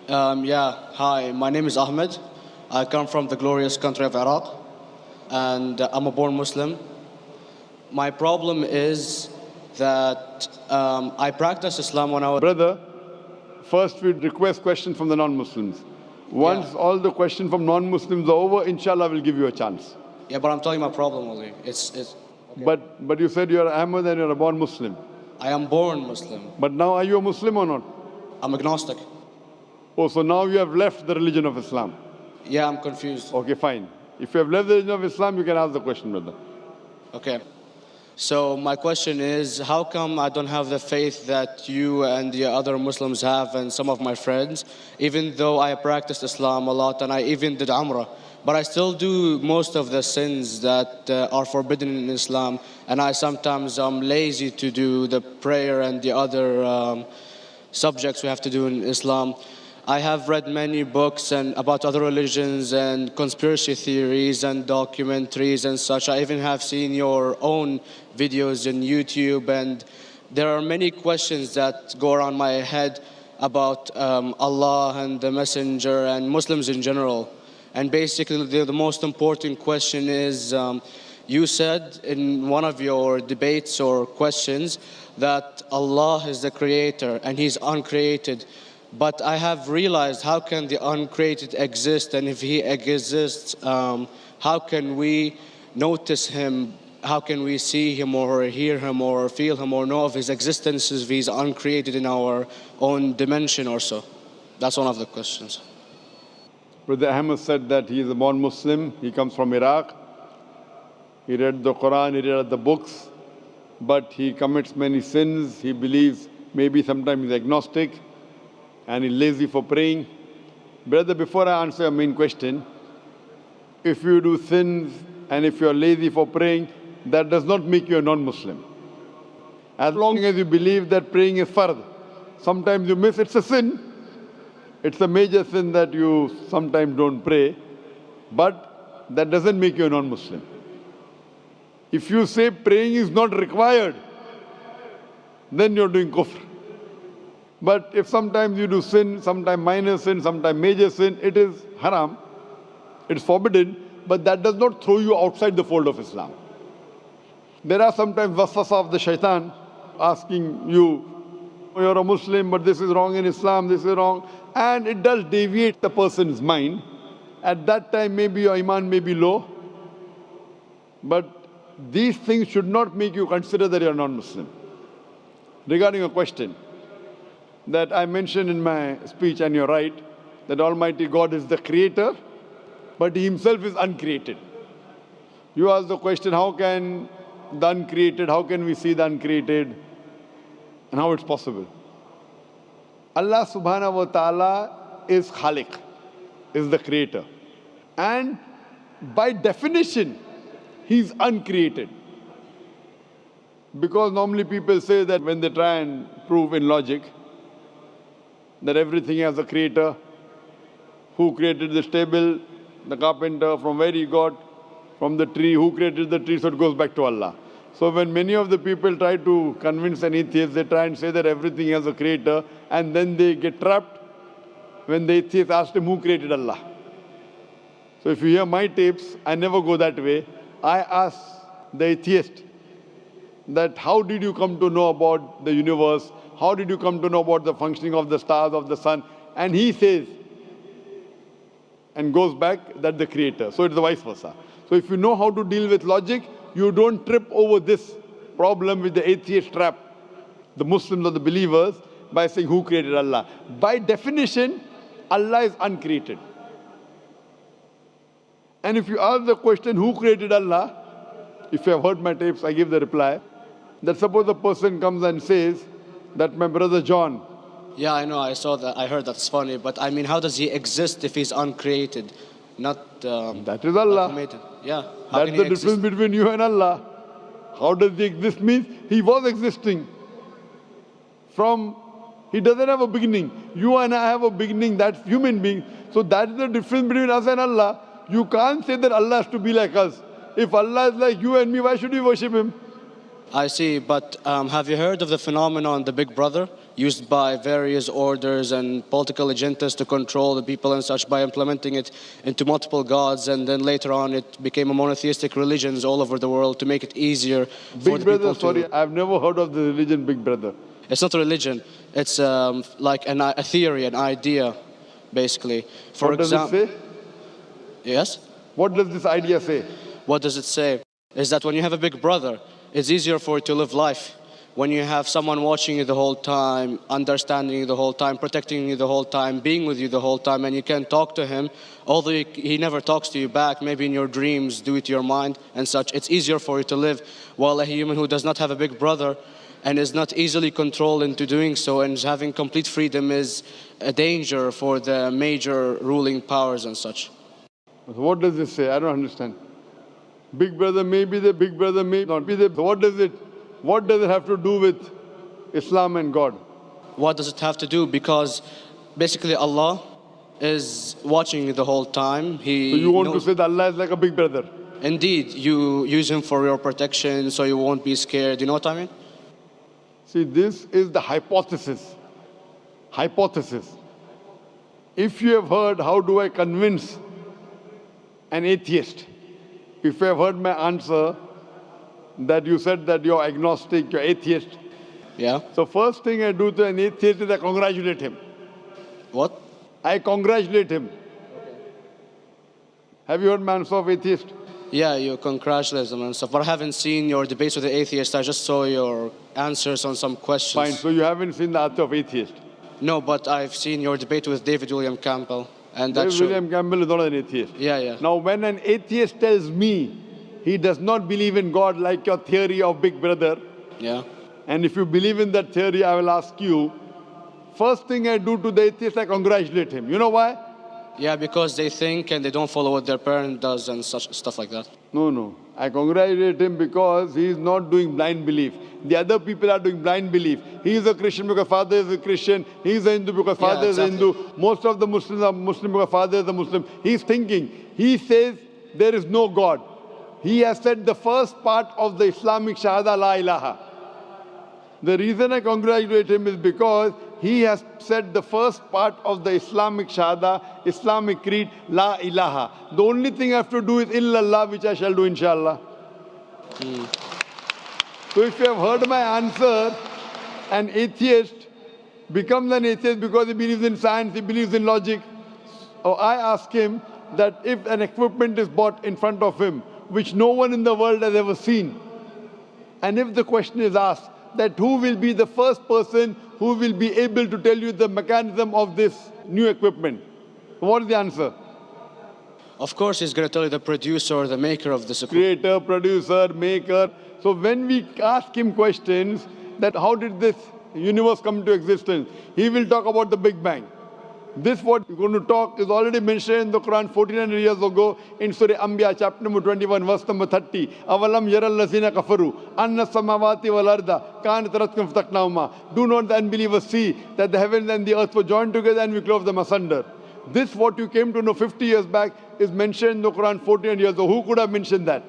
Yeah, hi, my name is Ahmed. I come from the glorious country of Iraq, and I'm a born Muslim. My problem is that I practiced Islam when I was. Brother, first we request questions from the non-Muslims. Once all the questions from non-Muslims are over, inshallah, we'll give you a chance. Yeah, but I'm telling you my problem only. It's Okay. But you said you're Ahmed and you're a born Muslim. I am born Muslim. But now are you a Muslim or not? I'm agnostic. Oh, so now you have left the religion of Islam. Yeah, I'm confused. Okay, fine. If you have left the religion of Islam, you can ask the question, brother. Okay. So my question is, how come I don't have the faith that you and the other Muslims have and some of my friends, even though I practiced Islam a lot and I even did Umrah, but I still do most of the sins that are forbidden in Islam, and I sometimes am lazy to do the prayer and the other subjects we have to do in Islam. I have read many books and about other religions and conspiracy theories and documentaries and such. I even have seen your own videos in YouTube, and there are many questions that go around my head about Allah and the Messenger and Muslims in general. And basically the most important question is, you said in one of your debates or questions that Allah is the creator and He's uncreated. But I have realized, how can the uncreated exist? And if He exists, how can we notice Him? How can we see Him or hear Him or feel Him or know of His existence if He's uncreated in our own dimension or so? That's one of the questions. Brother Ahmed said that he is a born Muslim. He comes from Iraq. He read the Quran, he read the books, but he commits many sins. He believes, maybe sometimes he's agnostic, and he's lazy for praying. Brother, before I answer your main question, if you do sins and if you're lazy for praying, that does not make you a non-Muslim. As long as you believe that praying is fard, sometimes you miss, it's a sin. It's a major sin that you sometimes don't pray, but that doesn't make you a non-Muslim. If you say praying is not required, then you're doing kufr. But if sometimes you do sin, sometimes minor sin, sometimes major sin, it is haram, it's forbidden, but that does not throw you outside the fold of Islam. There are sometimes waswasa of the shaitan asking you, you're a Muslim, but this is wrong in Islam, this is wrong. And it does deviate the person's mind. At that time, maybe your iman may be low. But these things should not make you consider that you're non-Muslim. Regarding a question that I mentioned in my speech, and you're right, that Almighty God is the creator, but He Himself is uncreated. You ask the question, how can the uncreated, how can we see the uncreated, and how it's possible? Allah subhanahu wa ta'ala is Khaliq, is the creator. And by definition, He's uncreated. Because normally people say that when they try and prove in logic that everything has a creator, who created this table, the carpenter, from where he got, from the tree, who created the tree, so it goes back to Allah. So when many of the people try to convince an atheist, they try and say that everything has a creator, and then they get trapped when the atheist asked him who created Allah. So if you hear my tapes, I never go that way. I ask the atheist that how did you come to know about the universe? How did you come to know about the functioning of the stars, of the sun? And he says, and goes back, that the creator. So it's the vice versa. So if you know how to deal with logic, you don't trip over this problem with the atheist trap, the Muslims or the believers, by saying who created Allah. By definition, Allah is uncreated. And if you ask the question, who created Allah? If you have heard my tapes, I give the reply, that suppose a person comes and says that my brother John. Yeah, I know, I saw that, I heard that's funny, but I mean, how does he exist if he's uncreated? Not that is Allah. Yeah. That's the difference between you and Allah. How does he exist? Means he was existing. He doesn't have a beginning. You and I have a beginning, that's human being. So that's the difference between us and Allah. You can't say that Allah has to be like us. If Allah is like you and me, why should we worship Him? I see, but have you heard of the phenomenon, the Big Brother? used by various orders and political agendas to control the people and such by implementing it into multiple gods. And then later on, it became a monotheistic religions all over the world to make it easier for Big the Brother, people to... sorry, I've never heard of the religion Big Brother. It's not a religion. It's like a theory, an idea, basically. For What does it say? Yes? What does this idea say? What does it say? Is that when you have a big brother, it's easier for you to live life. When you have someone watching you the whole time, understanding you the whole time, protecting you the whole time, being with you the whole time, and you can talk to him, although he never talks to you back, maybe in your dreams, do it to your mind and such, it's easier for you to live. While a human who does not have a big brother and is not easily controlled into doing so and is having complete freedom is a danger for the major ruling powers and such. What does this say? I don't understand. Big Brother may be there, Big Brother may not be there. So what does it have to do with Islam and God? What does it have to do? Because basically Allah is watching you the whole time. So you want to say that Allah is like a big brother? Indeed, you use him for your protection so you won't be scared. You know what I mean? See, this is the hypothesis. Hypothesis. If you have heard, how do I convince an atheist? If you have heard my answer, that you said that you're agnostic, you're atheist. Yeah. So first thing I do to an atheist is I congratulate him. What? I congratulate him. Have you heard my answer of atheist? Yeah, you congratulate them and stuff. But I haven't seen your debates with the atheist. I just saw your answers on some questions. Fine, so you haven't seen the answer of atheist? No, but I've seen your debate with David William Campbell. And David William Campbell is not an atheist. Yeah. Now, when an atheist tells me he does not believe in God like your theory of Big Brother, yeah, and if you believe in that theory, I will ask you, first thing I do to the atheist, I congratulate him. You know why? Yeah, because they think and they don't follow what their parent does and such stuff like that. No. I congratulate him because he is not doing blind belief. The other people are doing blind belief. He is a Christian because father is a Christian. He is a Hindu because father is a Hindu. Most of the Muslims are Muslim because father is a Muslim. He is thinking. He says there is no God. He has said the first part of the Islamic Shahada, La ilaha. The reason I congratulate him is because he has said the first part of the Islamic Shahada, Islamic Creed, La ilaha. The only thing I have to do is illallah, which I shall do inshallah. So if you have heard my answer, an atheist becomes an atheist because he believes in science, he believes in logic. Or I ask him that if an equipment is bought in front of him, which no one in the world has ever seen, and if the question is asked, that who will be the first person who will be able to tell you the mechanism of this new equipment? What is the answer? Of course, he's going to tell you the producer or the maker of this equipment. Creator, producer, maker. So when we ask him questions that how did this universe come into existence, he will talk about the Big Bang. This what we're going to talk is already mentioned in the Quran 1400 years ago in Surah Anbiya chapter number 21 verse number 30. Avalam yaral lazina kafaru anna samawati wal arda kanat ratkum fataqnahuma. Do not the unbelievers see that the heavens and the earth were joined together and we clove them asunder. This what you came to know 50 years back is mentioned in the Quran 1400 years ago. Who could have mentioned that?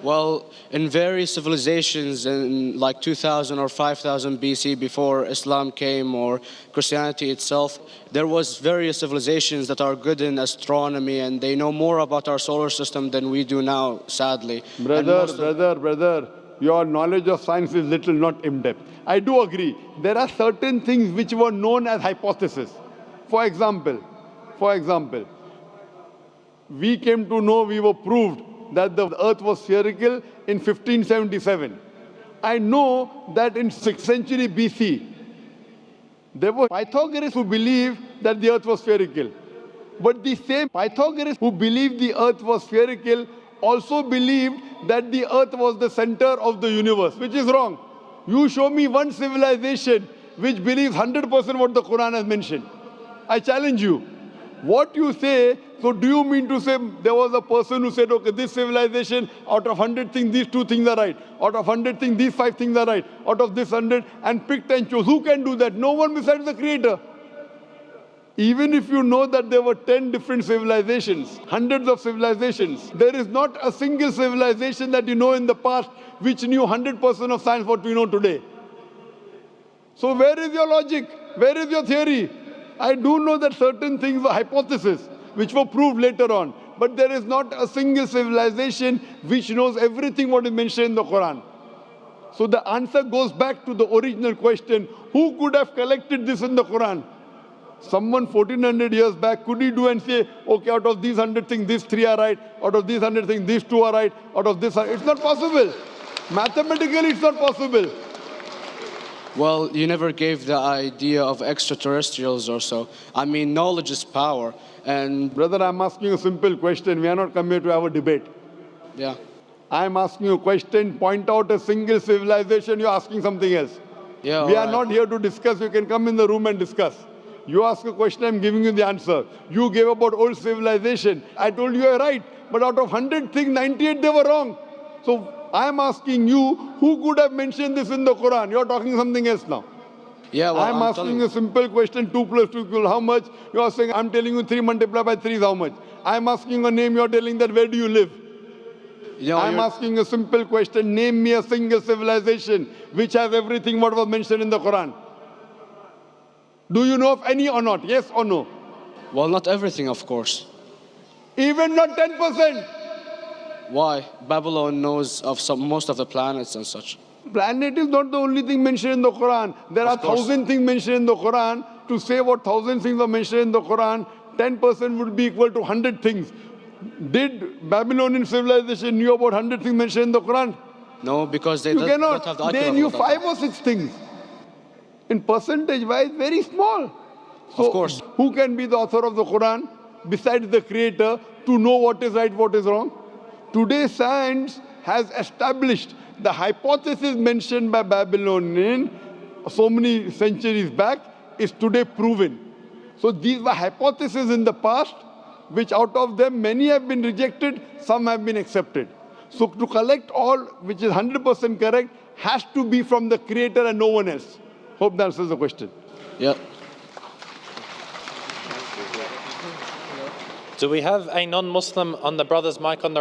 Well, in various civilizations in like 2000 or 5000 BC before Islam came or Christianity itself, there was various civilizations that are good in astronomy and they know more about our solar system than we do now, sadly. Brother, your knowledge of science is little, not in-depth. I do agree. There are certain things which were known as hypotheses. For example, we came to know, we were proved that the earth was spherical in 1577. I know that in 6th century BC, there were Pythagoreans who believed that the earth was spherical. But the same Pythagoreans who believed the earth was spherical also believed that the earth was the center of the universe, which is wrong. You show me one civilization which believes 100% what the Quran has mentioned. I challenge you. What you say, so do you mean to say there was a person who said, okay, this civilization, out of 100 things, these 2 things are right. Out of 100 things, these 5 things are right. Out of this 100, and picked and chose. Who can do that? No one besides the Creator. Even if you know that there were 10 different civilizations, hundreds of civilizations, there is not a single civilization that you know in the past which knew 100% of science what we know today. So where is your logic? Where is your theory? I do know that certain things were hypotheses, which were proved later on. But there is not a single civilization which knows everything what is mentioned in the Quran. So the answer goes back to the original question, who could have collected this in the Quran? Someone 1400 years back, could he do and say, okay, out of these 100 things, these 3 are right, out of these 100 things, these 2 are right, out of this, it's not possible. Mathematically, it's not possible. Well, you never gave the idea of extraterrestrials or so. I mean, knowledge is power. And Brother, I'm asking you a simple question. We are not come here to have a debate. yeah. I'm asking you a question. Point out a single civilization. You're asking something else. Yeah, We are alright. not here to discuss. You can come in the room and discuss. You ask a question, I'm giving you the answer. You gave about old civilization. I told you you're right. But out of 100 things, 98 they were wrong. So I'm asking you, who could have mentioned this in the Quran? You're talking something else now. Yeah, well, I'm asking a simple question, 2 plus 2 equal how much? You are saying, I'm telling you 3 multiplied by 3 is how much? I'm asking a name, you're telling that where do you live? I'm asking a simple question, name me a single civilization which has everything what was mentioned in the Quran. Do you know of any or not? Yes or no? Well, not everything, of course. Even not 10%. Why? Babylon knows of most of the planets and such. Planet is not the only thing mentioned in the Quran. There are 1,000 things mentioned in the Quran. To say what 1,000 things are mentioned in the Quran, 10% would be equal to 100 things. Did Babylonian civilization knew about 100 things mentioned in the Quran? No, because they You don't cannot. have the They IQ knew of that. 5 or 6 things. In percentage-wise, very small. So Of course. who can be the author of the Quran besides the creator to know what is right, what is wrong? Today, science has established the hypothesis mentioned by Babylonian so many centuries back is today proven. So these were hypotheses in the past, which out of them many have been rejected, some have been accepted. So to collect all which is 100% correct has to be from the creator and no one else. Hope that answers the question. Yeah. Do we have a non-Muslim on the brother's mic on the